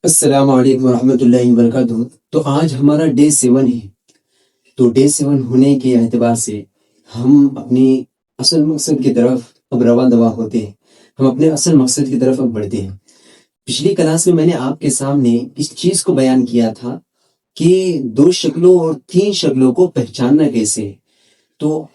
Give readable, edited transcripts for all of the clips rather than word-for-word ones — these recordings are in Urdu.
السلام علیکم ورحمۃ اللہ وبرکاتہ۔ تو آج ہمارا ڈے 7 ہے۔ تو ڈے 7 ہونے کے اعتبار سے ہم اپنی اصل مقصد کی طرف اب رواں دوا ہوتے ہیں، ہم اپنے اصل مقصد کی طرف اب بڑھتے ہیں۔ پچھلی کلاس میں نے آپ کے سامنے اس چیز کو بیان کیا تھا کہ 2 شکلوں اور 3 شکلوں کو پہچاننا کیسے۔ تو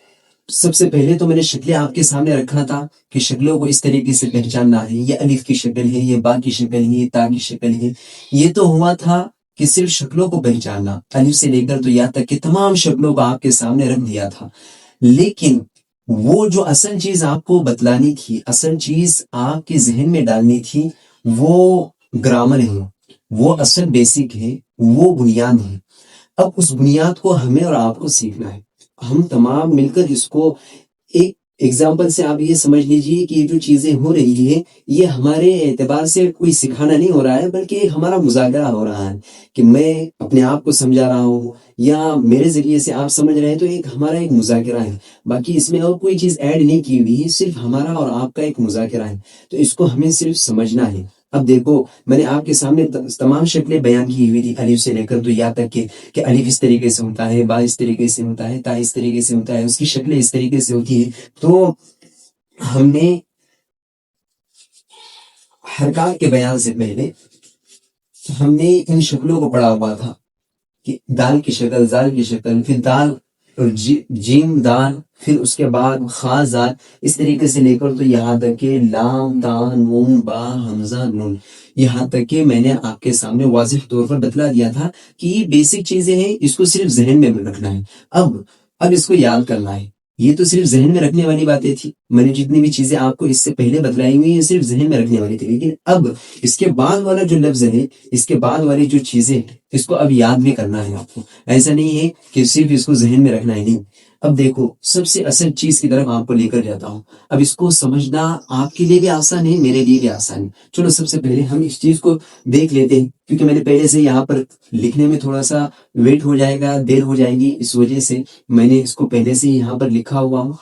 سب سے پہلے تو میں نے شکلیں آپ کے سامنے رکھا تھا کہ شکلوں کو اس طریقے سے پہچاننا ہے، یہ الف کی شکل ہے، یہ با کی شکل ہے، یہ تا کی شکل ہے۔ یہ تو ہوا تھا کہ صرف شکلوں کو پہچاننا، الف سے لے کر تو یا تک کہ تمام شکلوں کو آپ کے سامنے رکھ دیا تھا۔ لیکن وہ جو اصل چیز آپ کو بتلانی تھی، اصل چیز آپ کے ذہن میں ڈالنی تھی، وہ گرامر ہے، وہ اصل بیسک ہے، وہ بنیاد ہے۔ اب اس بنیاد کو ہمیں اور آپ کو سیکھنا ہے۔ ہم تمام مل کر اس کو ایک ایگزامپل سے آپ یہ سمجھ لیجئے کہ یہ جو چیزیں ہو رہی ہیں، یہ ہمارے اعتبار سے کوئی سکھانا نہیں ہو رہا ہے، بلکہ ایک ہمارا مذاکرہ ہو رہا ہے کہ میں اپنے آپ کو سمجھا رہا ہوں یا میرے ذریعے سے آپ سمجھ رہے ہیں۔ تو ایک ہمارا ایک مذاکرہ ہے، باقی اس میں اور کوئی چیز ایڈ نہیں کی ہوئی ہے، صرف ہمارا اور آپ کا ایک مذاکرہ ہے۔ تو اس کو ہمیں صرف سمجھنا ہے۔ اب دیکھو، میں نے آپ کے سامنے تمام شکلیں بیان کی ہوئی تھی، الف سے لے کر تو یا تک کہ الف اس طریقے سے ہوتا ہے، با اس طریقے سے ہوتا ہے، تا اس طریقے سے ہوتا ہے، اس کی شکلیں اس طریقے سے ہوتی ہیں۔ تو ہم نے حرکات کے بیان سے پہلے ہم نے ان شکلوں کو پڑھا ہوا تھا کہ دال کی شکل، زال کی شکل، پھر دال اور جیم دال، پھر اس کے بعد خا زال، اس طریقے سے لے کر تو یہاں تک کہ لام تا نون با حمزہ نون، یہاں تک کہ میں نے آپ کے سامنے واضح طور پر بتلا دیا تھا کہ یہ بیسک چیزیں ہیں، اس کو صرف ذہن میں رکھنا ہے۔ اب اس کو یاد کرنا ہے۔ یہ تو صرف ذہن میں رکھنے والی باتیں تھی، میں نے جتنی بھی چیزیں آپ کو اس سے پہلے بتلائی ہوئی ہیں صرف ذہن میں رکھنے والی تھی، لیکن اب اس کے بعد والا جو لفظ ہے، اس کے بعد والی جو چیزیں ہیں، اس کو اب یاد بھی کرنا ہے آپ کو۔ ایسا نہیں ہے کہ صرف اس کو ذہن میں رکھنا ہے، نہیں۔ اب دیکھو، سب سے اصل چیز کی طرف آپ کو لے کر جاتا ہوں۔ اب اس کو سمجھنا آپ کے لیے بھی آسان ہے، میرے لیے بھی آسان ہے۔ چلو سب سے پہلے ہم اس چیز کو دیکھ لیتے ہیں، کیونکہ میں نے پہلے سے یہاں پر لکھنے میں تھوڑا سا ویٹ ہو جائے گا، دیر ہو جائے گی، اس وجہ سے میں نے اس کو پہلے سے یہاں پر لکھا ہوا ہوں۔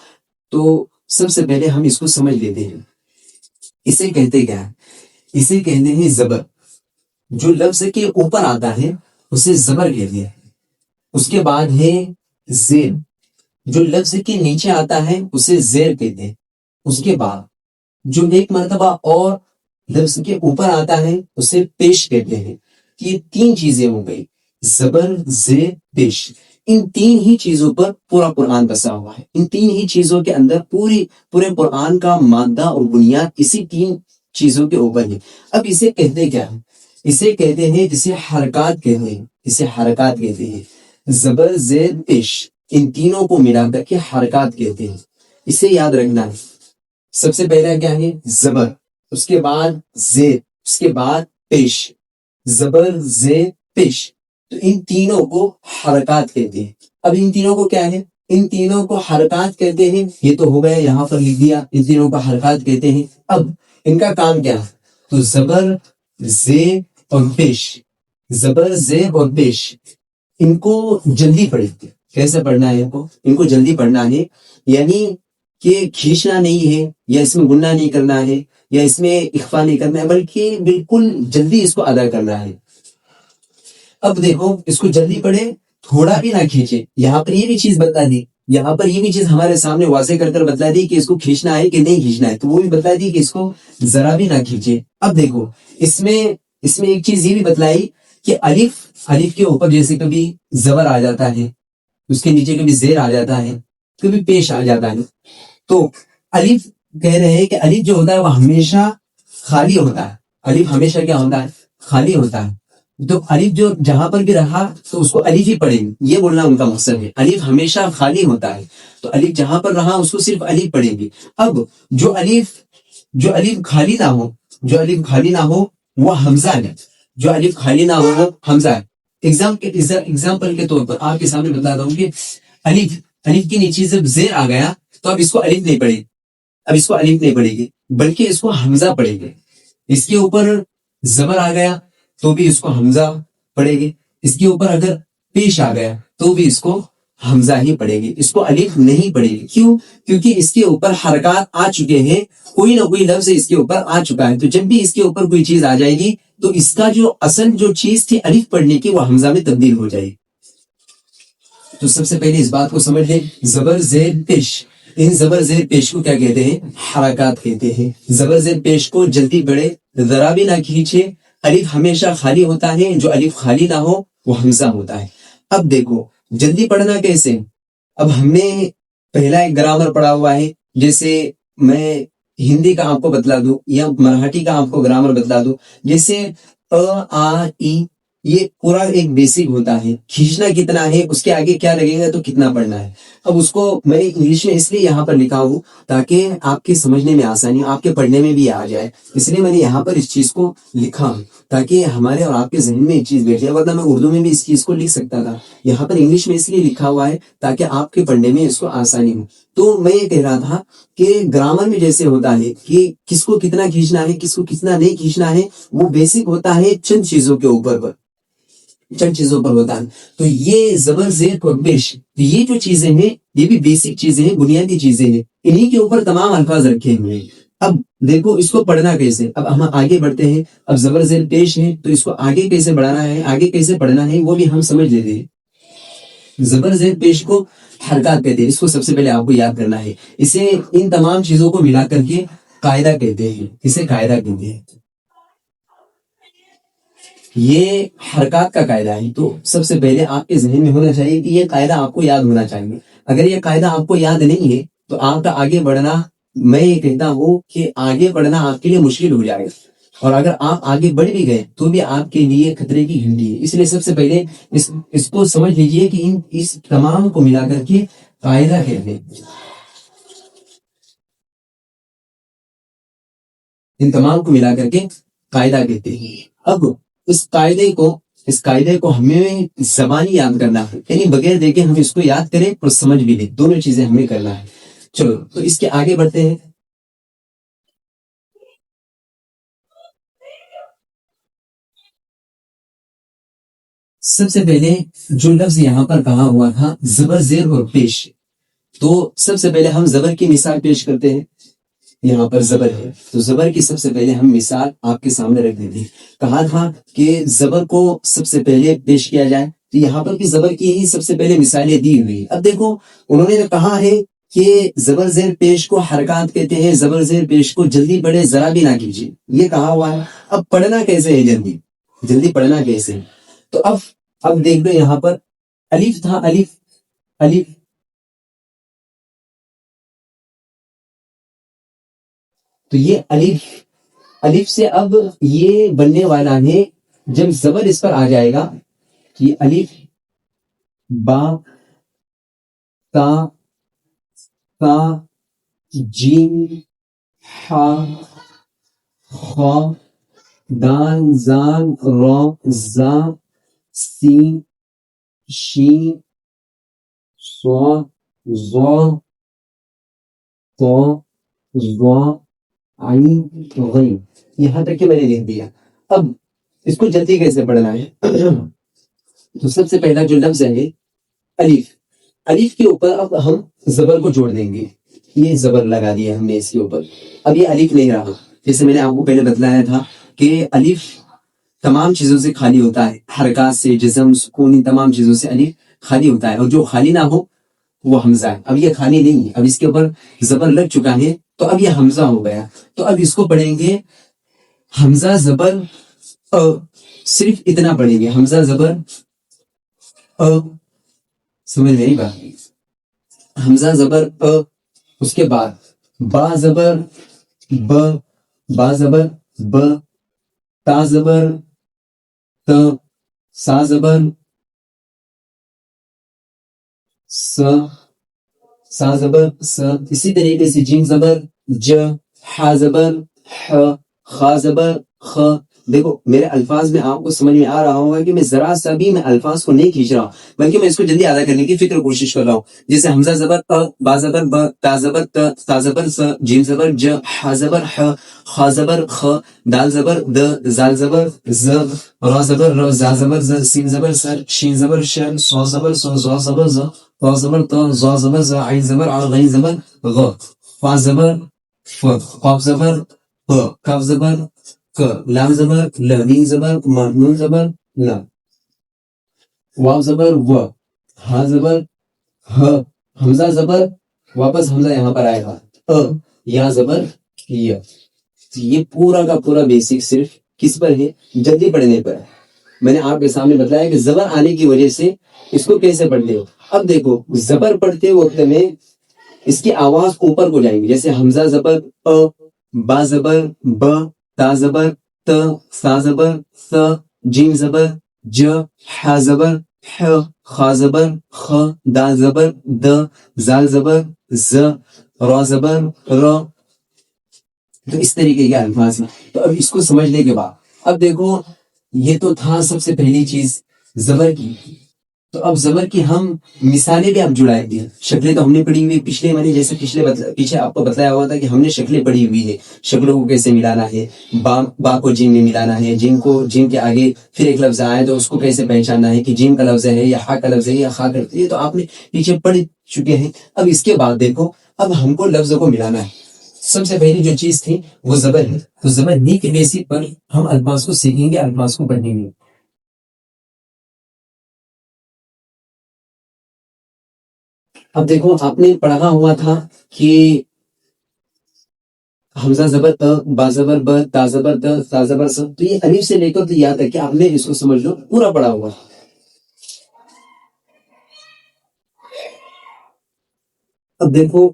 تو سب سے پہلے ہم اس کو سمجھ لیتے ہیں۔ اسے کہتے کیا ہے؟ اسے کہتے ہیں زبر۔ جو لفظ کے اوپر آتا ہے اسے زبر کہتے ہیں۔ اس کے بعد ہے زیر۔ جو لفظ کے نیچے آتا ہے اسے زیر کہتے ہیں۔ اس کے بعد جو ایک مرتبہ اور لفظ کے اوپر آتا ہے اسے پیش کہتے ہیں۔ یہ 3 چیزیں ہو گئی، زبر، زیر، پیش۔ ان 3 ہی چیزوں پر پورا قرآن بسا ہوا ہے۔ ان 3 ہی چیزوں کے اندر پورے قرآن کا مادہ اور بنیاد اسی 3 چیزوں کے اوپر ہے۔ اب اسے کہتے کیا ہے؟ اسے کہتے ہیں، جسے حرکات کہتے ہیں، اسے حرکات کہتے ہیں۔ زبر، زیر، پیش، ان تینوں کو ملا کر کے حرکات کہتے ہیں۔ اسے یاد رکھنا ہے۔ سب سے پہلا کیا ہے؟ زبر، اس کے بعد زیر، اس کے بعد پیش۔ زبر، زیر، پیش، تو ان تینوں کو حرکات کہتے ہیں۔ اب ان تینوں کو کیا ہے؟ ان تینوں کو حرکات کہتے ہیں۔ یہ تو ہو گیا، یہاں پر لکھ دیا، ان تینوں کو حرکات کہتے ہیں۔ اب ان کا کام کیا ہے؟ تو زبر، زیر اور پیش، زبر، زیر اور پیش، ان کو جلدی پڑھیں۔ کیسے پڑھنا ہے؟ ان کو جلدی پڑھنا ہے، یعنی کہ کھینچنا نہیں ہے، یا اس میں گننا نہیں کرنا ہے، یا اس میں اخفا نہیں کرنا ہے، بلکہ بالکل جلدی اس کو ادا کرنا ہے۔ اب دیکھو، اس کو جلدی پڑھے، تھوڑا بھی نہ کھینچے۔ یہاں پر یہ بھی چیز بتا دی، یہاں پر یہ بھی چیز ہمارے سامنے واضح کر بتلا دی کہ اس کو کھینچنا ہے کہ نہیں کھینچنا ہے، تو وہ بھی بتلا دی کہ اس کو ذرا بھی نہ کھینچے۔ اب دیکھو، اس میں ایک چیز یہ بھی بتلائی کہ الف کے اوپر جیسے کبھی زبر آ جاتا ہے، اس کے نیچے کبھی زیر آ جاتا ہے، کبھی پیش آ جاتا ہے۔ تو الف کہہ رہے ہیں کہ الف جو ہوتا ہے وہ ہمیشہ خالی ہوتا ہے۔ الف ہمیشہ کیا ہوتا ہے؟ خالی ہوتا ہے۔ تو الف جو جہاں پر بھی رہا تو اس کو الف ہی پڑھیں گے، یہ بولنا ان کا مقصد ہے۔ الف ہمیشہ خالی ہوتا ہے، تو الف جہاں پر رہا اس کو صرف الف پڑھیں گے۔ اب جو الف خالی نہ ہو وہ حمزہ ہے۔ جو الف خالی نہ ہو وہ حمزہ ہے۔ ایگزامپل کے طور پر آپ کے سامنے بتاتا ہوں کہ الف کے نیچے جب زیر آ گیا تو اب اس کو الف نہیں پڑھے گی، بلکہ اس کو حمزہ پڑھے گے۔ اس کے اوپر زبر آ گیا تو بھی اس کو حمزہ پڑھے گی، اس کے اوپر اگر پیش آ گیا تو بھی اس کو حمزہ ہی پڑھے گی، اس کو الف نہیں پڑھے گی۔ کیوں؟ کیونکہ اس کے اوپر حرکات آ چکے ہیں، کوئی نہ کوئی لفظ اس کے اوپر آ چکا ہے، تو جب بھی اس کے اوپر کوئی چیز آ جائے گی تو اس کا جو اصل جو چیز تھی الف پڑھنے کی وہ حمزہ میں تبدیل ہو جائے. تو سب سے پہلے اس بات کو سمجھ لیں, زبر زیر پیش, ان زبر زیر پیش کو کیا کہتے ہیں؟ حرکات کہتے ہیں. زبر زیر پیش کو جلدی بڑھے, ذرا بھی نہ کھینچے. الف ہمیشہ خالی ہوتا ہے, جو الف خالی نہ ہو وہ حمزہ ہوتا ہے. اب دیکھو جلدی پڑھنا کیسے. اب ہم نے پہلا ایک گرامر پڑھا ہوا ہے, جیسے میں ہندی کا آپ کو بتلا دوں یا مراٹھی کا آپ کو گرامر بتلا دوں. جیسے آ ای, یہ پورا ایک بیسک ہوتا ہے, کھینچنا کتنا ہے, اس کے آگے کیا لگے گا تو کتنا پڑھنا ہے. اب اس کو میں انگلش میں اس لیے یہاں پر لکھا ہوں تاکہ آپ کے سمجھنے میں آسانی, آپ کے پڑھنے میں بھی آ جائے. اس لیے میں نے یہاں پر اس چیز کو لکھا ہوں تاکہ ہمارے اور آپ کے ذہن میں ایک چیز بیٹھ جائے, ورنہ میں اردو میں بھی اس چیز کو لکھ سکتا تھا. یہاں پر انگلش میں اس لیے لکھا ہوا ہے تاکہ آپ کے پڑھنے میں اس کو آسانی ہو. تو میں یہ کہہ رہا تھا کہ گرامر میں جیسے ہوتا ہے کہ کس کو کتنا کھینچنا ہے, کس کو کتنا نہیں کھینچنا ہے, وہ بیسک ہوتا ہے چند چیزوں کے اوپر چند چیزوں پر ہوتا ہے. تو یہ زبر زیر پیش, یہ جو چیزیں ہیں یہ بھی بیسک چیزیں ہیں, بنیادی چیزیں ہیں, انہی کے اوپر تمام الفاظ رکھے ہوئے ہیں. اب دیکھو اس کو پڑھنا کیسے. اب ہم آگے بڑھتے ہیں. اب زبر زیر پیش ہے تو اس کو آگے کیسے بڑھانا ہے, آگے کیسے پڑھنا ہے وہ بھی ہم سمجھ لیتے ہیں. زبر زیر پیش کو حرکات کہتے ہیں. اس کو سب سے پہلے آپ کو یاد کرنا ہے. اسے ان تمام چیزوں کو ملا کر کے قاعدہ کہتے ہیں. اسے قاعدہ کہتے ہیں. یہ حرکات کا قاعدہ ہے. تو سب سے پہلے آپ کے ذہن میں ہونا چاہیے کہ یہ قاعدہ آپ کو یاد ہونا چاہیے. اگر یہ قاعدہ آپ کو یاد نہیں ہے تو آپ کا آگے بڑھنا, میں یہ کہتا ہوں کہ آگے بڑھنا آپ کے لیے مشکل ہو جائے گا. اور اگر آپ آگے بڑھ بھی گئے تو بھی آپ کے لیے خطرے کی گھنٹی ہے. اس لیے سب سے پہلے اس کو سمجھ لیجئے کہ اس تمام کو ملا کر کے قاعدہ کہتے ہیں. ان تمام کو ملا کر کے قاعدہ کہتے ہیں. اب اس قاعدے کو ہمیں زبانی یاد کرنا ہے, یعنی بغیر دیکھے ہم اس کو یاد کریں اور سمجھ بھی لیں, دونوں چیزیں ہمیں کرنا ہے. چلو تو اس کے آگے بڑھتے ہیں. سب سے پہلے جو لفظ یہاں پر کہا ہوا تھا زبر زیر اور پیش, تو سب سے پہلے ہم زبر کی مثال پیش کرتے ہیں. یہاں پر زبر ہے تو زبر کی سب سے پہلے ہم مثال آپ کے سامنے رکھ دیتے ہیں. کہا تھا کہ زبر کو سب سے پہلے پیش کیا جائے, تو یہاں پر بھی زبر کی ہی سب سے پہلے مثالیں دی ہوئی. اب دیکھو انہوں نے کہا ہے کہ زبر زیر پیش کو حرکات کہتے ہیں, زبر زیر پیش کو جلدی پڑھے ذرا بھی نہ کیجیے, یہ کہا ہوا ہے. اب پڑھنا کیسے ہے, جلدی پڑھنا کیسے ہے. تو اب دیکھ لو یہاں پر الف تھا, الف تو یہ الف سے اب یہ بننے والا ہے. جب زبر اس پر آ جائے گا کہ الف با تا تا جیم ہا خا دال زال را زا سین شین صاد ظا طا ظا عین غین, یہاں تک کہ میں نے لکھ دیا. اب اس کو جلدی کیسے پڑھنا ہے. تو سب سے پہلا جو لفظ ہے الف کے اوپر اب ہم زبر کو جوڑ دیں گے. یہ زبر لگا دیا ہم نے اس کے اوپر. اب یہ الف نہیں رہا, جیسے میں نے آپ کو پہلے بتلایا تھا کہ الف تمام چیزوں سے خالی ہوتا ہے, حرکات سے, جزم, سکون, ان تمام چیزوں سے الف خالی ہوتا ہے, اور جو خالی نہ ہو وہ حمزہ ہے. اب یہ خالی نہیں ہے, اب اس کے اوپر زبر لگ چکا ہے تو اب یہ حمزہ ہو گیا. تو اب اس کو پڑھیں گے حمزہ زبر صرف اتنا پڑھیں گے, حمزہ زبر سمجھ نہیں بات, حمزہ زبر اس کے بعد با زبر ب, با زبر ب, تا زبر ت, سا زبر س, سا زبر س. اسی طریقے سے جیم زبر ج, ح زبر ح, خا زبر خ. دیکھو میرے الفاظ میں آپ کو سمجھ میں آ رہا ہوگا کہ میں ذرا سا بھی میں الفاظ کو نہیں کھینچ رہا ہوں, بلکہ میں اس کو جلدی ادا کرنے کی فکر کوشش کر رہا ہوں. جیسے حمزہ زبر ط, با زبر ب, تا زبر ت, سا زبر س, جیم زبر ج, ح زبر ح, خا زبر خ, دال زبر د, زال زبر ز, را زبر ر, زا زبر ز, سین زبر سر, شین زبر ش, صا زبر ص, ظا زبر ز, طا زبر ط, ظا زبر ز, عین زبر ع, غین زبر غ, فا زبر ف, قاف زبر ق, کاف زبر ک، لام زبر ل، میم زبر م، نون زبر ن، واو زبر و، ہا زبر ہ، حمزہ زبر واپس حمزہ یہاں پر آئے گا یا زبر ی۔ یہ پورا کا پورا بیسک صرف کس پر ہے؟ جلدی پڑھنے پر ہے۔ میں نے آپ کے سامنے بتایا کہ زبر آنے کی وجہ سے اس کو کیسے پڑھتے ہو۔ اب دیکھو زبر پڑھتے وقت میں اس کی آواز اوپر کو جائیں گی، جیسے حمزہ زبر ا، با زبر ب، تا زبر ت، سا زبر س، جیم زبر ج، ح زبر ح، خا زبر خ، دال زبر د، زال زبر ز، را زبر ر۔ تو اس طریقے کے الفاظ ہیں۔ تو اب اس کو سمجھنے کے بعد اب دیکھو یہ تو تھا سب سے پہلی چیز زبر کی۔ تو اب زبر کی ہم مثالیں بھی اب جڑائیں گے۔ شکلیں تو ہم نے پڑھی ہوئی پچھلے معنی، جیسے پیچھے آپ کو بتایا ہوا تھا کہ ہم نے شکلیں پڑھی ہوئی ہے، شکلوں کو کیسے ملانا ہے، با کو جیم میں ملانا ہے، جیم کو جیم کے آگے پھر ایک لفظ آئے تو اس کو کیسے پہچاننا ہے کہ جیم کا لفظ ہے یا ہا کا لفظ ہے یا خا کا لفظ ہے، یہ تو آپ نے پیچھے پڑھ چکے ہیں۔ اب اس کے بعد دیکھو اب ہم کو لفظوں کو ملانا ہے۔ سب سے پہلی جو چیز تھی وہ زبر ہے، تو زبر نی کے بیسس پر ہم الفاظ کو سیکھیں گے، الفاظ کو پڑھیں گے۔ اب دیکھو آپ نے پڑھا ہوا تھا کہ حمزہ زبر ا، با زبر ب، تا زبر د، سا زبر س، تو یہ الف سے لے کر تو یاد ہے کہ آپ نے اس کو سمجھ لو پورا پڑھا ہوا۔ اب دیکھو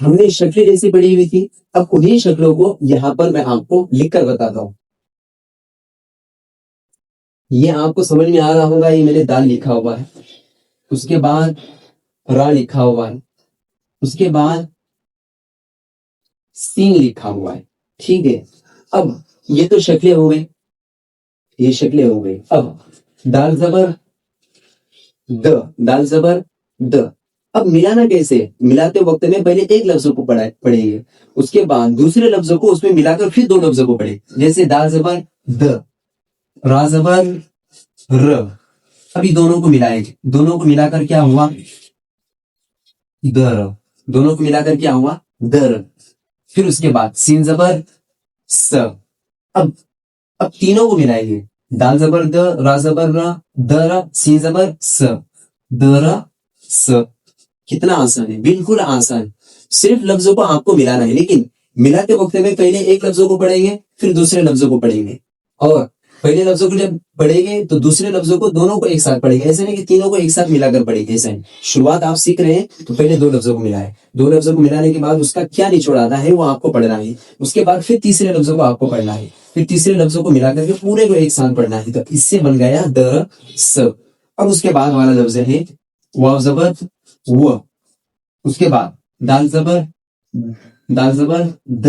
ہم نے شکلیں جیسی پڑھی ہوئی تھی، اب انہیں شکلوں کو یہاں پر میں آپ کو لکھ کر بتاتا ہوں۔ یہ آپ کو سمجھ میں آ رہا ہوگا، یہ میں نے دال لکھا ہوا ہے، اس کے بعد را لکھا ہوا ہے، اس کے بعد سین لکھا ہوا ہے، ٹھیک ہے۔ اب یہ تو شکلیں ہو گئی، یہ شکلیں ہو گئی۔ اب دال زبر د، دال زبر د، اب ملانا کیسے؟ ملاتے وقت میں پہلے ایک لفظ کو پڑھیں گے، اس کے بعد دوسرے لفظوں کو اس میں ملا کر پھر دو لفظوں کو پڑھیں، جیسے دال زبر د، را زبر ر، ابھی دونوں کو ملائیں گے، دونوں کو ملا کر کیا ہوا؟ در، دونوں کو ملا کر کیا ہوا؟ در۔ پھر اس کے بعد سین زبر س، اب تینوں کو ملائیں گے، دال زبر د، را زبر ر، در، سین زبر س، در س۔ کتنا آسان ہے، بالکل آسان، صرف لفظوں کو آپ کو ملانا ہے، لیکن ملاتے وقت میں پہلے ایک لفظوں کو پڑھیں گے پھر دوسرے لفظوں کو پڑھیں گے، اور پہلے لفظوں کو جب پڑھیں گے تو دوسرے لفظوں کو دونوں کو ایک ساتھ پڑھیں گے، ایسے نہیں کہ تینوں کو ایک ساتھ ملا کر پڑھیں گے، ایسا نہیں۔ شروعات آپ سیکھ رہے ہیں تو پہلے دو لفظوں کو ملائیں، دو لفظوں کو ملانے کے بعد اس کا کیا نچوڑ آتا ہے وہ آپ کو پڑھنا ہے، اس کے بعد پھر تیسرے لفظوں کو آپ کو پڑھنا ہے، پھر تیسرے لفظوں کو ملا کر کے پورے کو ایک ساتھ پڑھنا ہے، تو اس سے بن گیا در س۔ اب اس کے بعد والا لفظ ہے واو زبر و، اس کے بعد دال زبر د،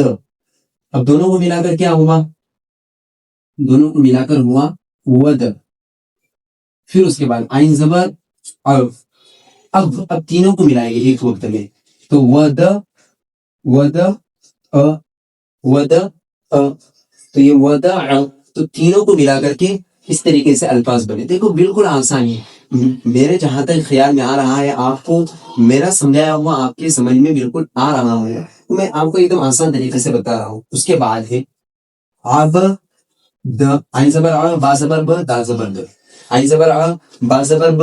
اب دونوں کو ملا کر کیا ہوا؟ دونوں کو ملا کر ہوا ود۔ پھر اس کے بعد عین زبر اب تینوں کو ملائیں گے ایک وقت میں، تو ود تو یہ ود، تو تینوں کو ملا کر کے اس طریقے سے الفاظ بنے۔ دیکھو بالکل آسان ہے، میرے جہاں تک خیال میں آ رہا ہے آپ کو میرا سمجھایا ہوا آپ کے سمجھ میں بالکل آ رہا ہوں، میں آپ کو ایک دم آسان طریقے سے بتا رہا ہوں۔ اس کے بعد ہے اب د، عین زبر ع، با زبر ب، دال زبر د، عین زبر ع، با زبر ب،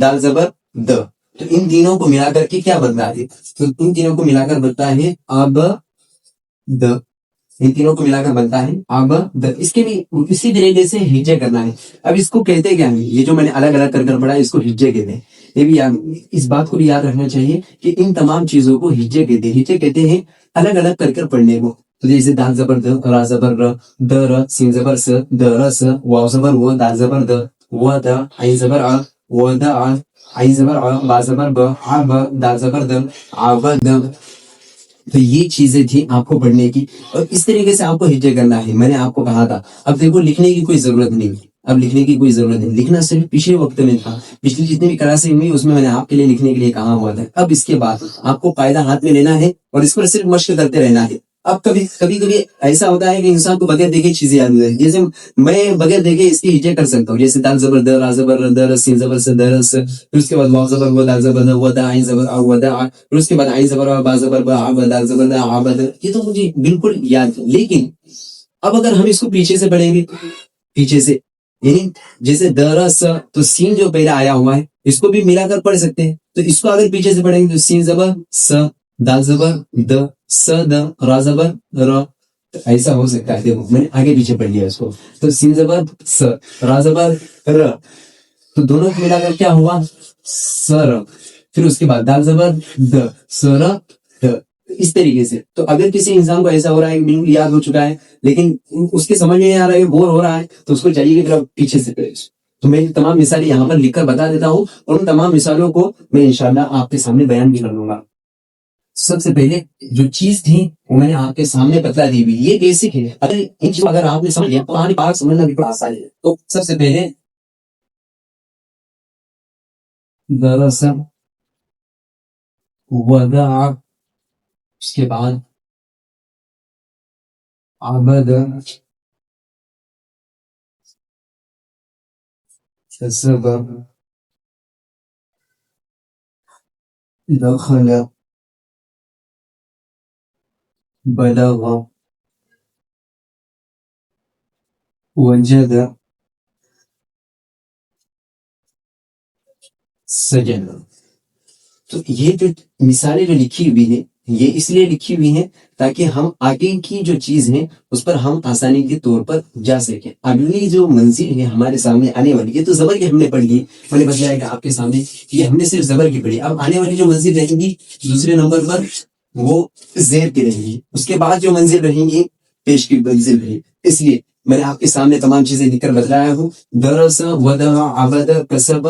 دال زبر د، تو ان تینوں کو ملا کر کے کیا بنتا ہے؟ تو ان تینوں کو ملا کر بنتا ہے اب د، ان تینوں کو ملا کر بنتا ہے اب د۔ اس کے بھی اسی طریقے سے ہجے کرنا ہے۔ اب اس کو کہتے کیا ہے؟ یہ جو میں نے الگ الگ کر پڑھا ہے اس کو ہجے کہتے ہیں، یہ بھی اس بات کو بھی یاد رکھنا چاہیے کہ ان تمام چیزوں کو ہجے کہتے ہیں۔ ہجے کہتے ہیں الگ الگ کر پڑھنے کو، تو جیسے دال زبر د، را زبر ر، در، سین زبر س، در س، واو زبر و، دال زبر د، و د، عین زبر ع، و د ع، عین زبر ع، با زبر ب، ع ب، دال زبر د، ع ب د۔ تو یہ چیزیں تھی آپ کو پڑھنے کی، اور اس طریقے سے آپ کو ہجے کرنا ہے۔ میں نے آپ کو کہا تھا اب دیکھو لکھنے کی کوئی ضرورت نہیں، اب لکھنے کی کوئی ضرورت نہیں، لکھنا صرف پچھلے وقت میں تھا، پچھلی جتنی بھی کلاسیں ہوئی اس میں نے آپ کے لیے لکھنے کے لیے کہا ہوا تھا۔ اب اس کے بعد آپ کو قاعدہ ہاتھ میں لینا ہے اور اس پر صرف مشق کرتے رہنا ہے۔ اب کبھی ایسا ہوتا ہے کہ انسان کو بغیر دیکھے چیزیں یاد ہو جاتی، جیسے میں بغیر دیکھے اس کی ہجے کر سکتا ہوں، جیسے دال زبر د، را زبر ر، در، سین زبر س، در س، پھر اس کے بعد واو زبر و، دال زبر د، و د، عین زبر ع، و د ع، پھر اس کے بعد عین زبر ع، با زبر ب، ع ب، دال زبر د، ع ب د۔ یہ تو مجھے بالکل یاد ہے، لیکن اب اگر ہم اس کو پیچھے سے پڑھیں گے، پیچھے سے یعنی جیسے درس تو سین جو پہلے آیا ہوا ہے اس کو بھی ملا کر پڑھ سکتے ہیں. تو اس کو اگر پیچھے سے پڑھیں گے تو سین زبر س، دال زبر د، س د، را زبر ر. ایسا ہو سکتا ہے. دیکھو میں نے آگے پیچھے پڑھ لیا اس کو. تو سین زبر س، را زبر ر، تو دونوں کو ملا کر کیا ہوا سر. پھر اس کے بعد دال زبر د، سر د. اس طریقے سے. تو اگر کسی انسان کو ایسا ہو رہا ہے کہ بالکل یاد ہو چکا ہے لیکن اس کے سمجھ میں نہیں آ رہا ہے، بور ہو رہا ہے، تو اس کو چاہیے کہ پیچھے سے پڑھے. تو میں تمام مثالیں یہاں پر لکھ کر بتا دیتا ہوں اور ان تمام مثالوں کو میں انشاءاللہ آپ کے سامنے بیان بھی کر لوں گا. سب سے پہلے جو چیز تھی وہ میں نے آپ کے سامنے بتلا دی ہوئی. یہ بیسک ہے. اگر ان چیزوں اگر آپ نے سمجھ لیا تو آنے پاک سمجھنا بھی بڑا آسان ہے. تو سب سے پہلے درس، ودع، اس کے بعد عبد، کسب، دخل، بلغ، وجد، سجد. تو یہ جو مثالیں جو لکھی ہوئی ہیں یہ اس لیے لکھی ہوئی ہیں تاکہ ہم آگے کی جو چیز ہے اس پر ہم آسانی کے طور پر جا سکیں. اگلی جو منزل ہے ہمارے سامنے آنے والی ہے تو زبر کی ہم نے پڑھ لی. میں نے بتایا کہ آپ کے سامنے یہ ہم نے صرف زبر کی پڑھی. اب آنے والی جو منزل رہیں گی دوسرے نمبر پر وہ زیر کی رہیں گی. اس کے بعد جو منزل رہیں گی پیش کی منزل رہی. اس لیے میں نے آپ کے سامنے تمام چیزیں لکھ کر بتلایا ہوں. درس، ودع، عبد، کسب،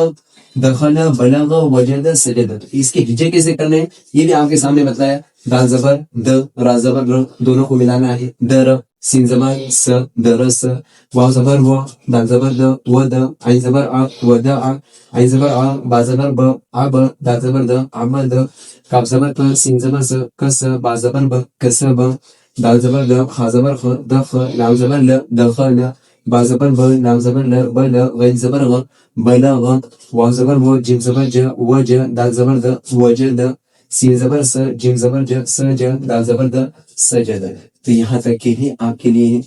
دخل، بلغ، وجد، سجد. اس کے ہجے کیسے کرنے ہیں یہ بھی آپ کے سامنے بتلایا. دال زبر د، را زبر ر، دونوں کو ملانا ہے. در، سین زبر س، درس، واو زبر و، دال زبر د، ود، عین زبر ا، ودع، عین زبر ا، با زبر ب، اب، دال زبر د، عمد، کاف زبر ک، سین زبر س، کس، با زبر ب، کسب، دال زبر د، خا زبر خ، دخ، لام زبر ل، دخل، با زبر ب، لام زبر ل، بل، غین زبر غ، بلغ، واو زبر و، جیم زبر ج، وج، دال زبر د، وجد، سین زبر س، جیم زبر ج، سج، دال زبر د، سجد. تو یہاں تک کے لیے آپ کے لیے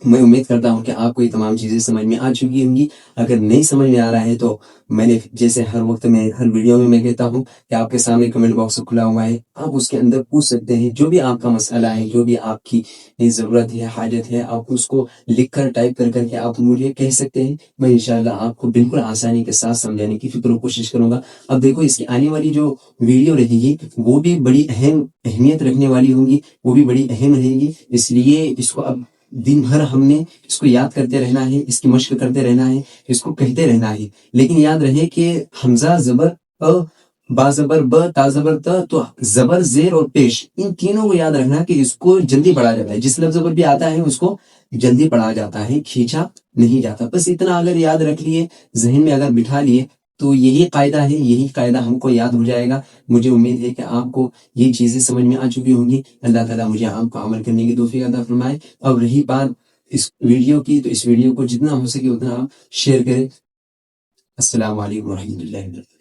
میں امید کرتا ہوں کہ آپ کو یہ تمام چیزیں سمجھ میں آ چکی ہوں گی. اگر نہیں سمجھ میں آ رہا ہے تو میں نے جیسے ہر وقت میں ہر ویڈیو میں کہتا ہوں کہ آپ کے سامنے کمنٹ باکس کھلا ہوا ہے. آپ اس کے اندر پوچھ سکتے ہیں جو بھی آپ کا مسئلہ ہے، جو بھی آپ کی ضرورت ہے، حاجت ہے، آپ اس کو لکھ کر ٹائپ کر کر کے آپ مجھے کہہ سکتے ہیں. میں انشاءاللہ آپ کو بالکل آسانی کے ساتھ سمجھانے کی فکر و کوشش کروں گا. اب دیکھو اس کی آنے والی جو ویڈیو رہے گی وہ بھی بڑی اہمیت رکھنے والی ہوگی، وہ بھی بڑی اہم رہے گی. اس لیے اس کو اب دن بھر ہم نے اس کو یاد کرتے رہنا ہے، اس کی مشق کرتے رہنا ہے، اس کو کہتے رہنا ہے. لیکن یاد رہے کہ حمزہ زبر ا، با زبر ب، تا زبر ت، تو زبر زیر اور پیش ان تینوں کو یاد رکھنا کہ اس کو جلدی پڑھا جاتا ہے. جس لفظ پر بھی آتا ہے اس کو جلدی پڑھا جاتا ہے، کھینچا نہیں جاتا. بس اتنا اگر یاد رکھ لیے، ذہن میں اگر بٹھا لیے تو یہی قاعدہ ہے، یہی قاعدہ ہم کو یاد ہو جائے گا. مجھے امید ہے کہ آپ کو یہ چیزیں سمجھ میں آ چکی ہوں گی. اللہ تعالیٰ مجھے آپ کو عمل کرنے کی توفیق عطا فرمائے. اب رہی بات اس ویڈیو کی تو اس ویڈیو کو جتنا ہو سکے اتنا آپ شیئر کریں. السلام علیکم ورحمۃ اللہ وبرکاتہ.